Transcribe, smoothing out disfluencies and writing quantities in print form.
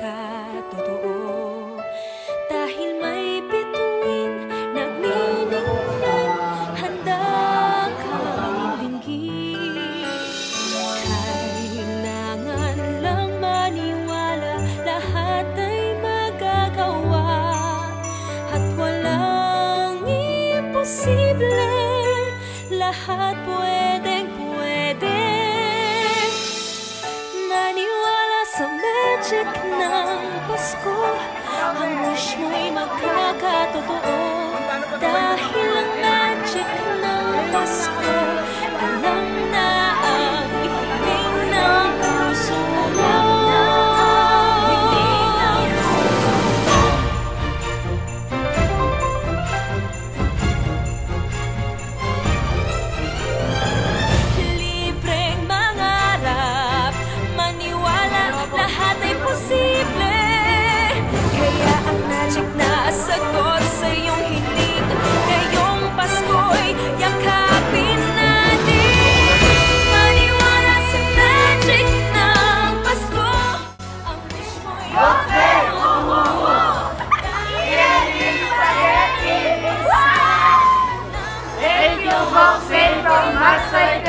magkatotoo. Dahil may bituin nagniningnan, handa kang dinggin. Kailangan lang maniwala, lahat ay magagawa. At walang imposible, lahat pwedeng-pwede. Maniwala sa magic ng Pasko, ang wish mo'y magkakatotoo. Dahil ang magic ng Pasko, alam na ang hiling ng puso mo. Libreng mangarap, maniwala, lahat ay posible. Kaya ang magic na sagot sa iyong hiling ngayong Pasko'y yakapin natin. Maniwala sa magic ng Pasko, ang wish mo'y magkatotoo. Thank you, Boxing from Magsay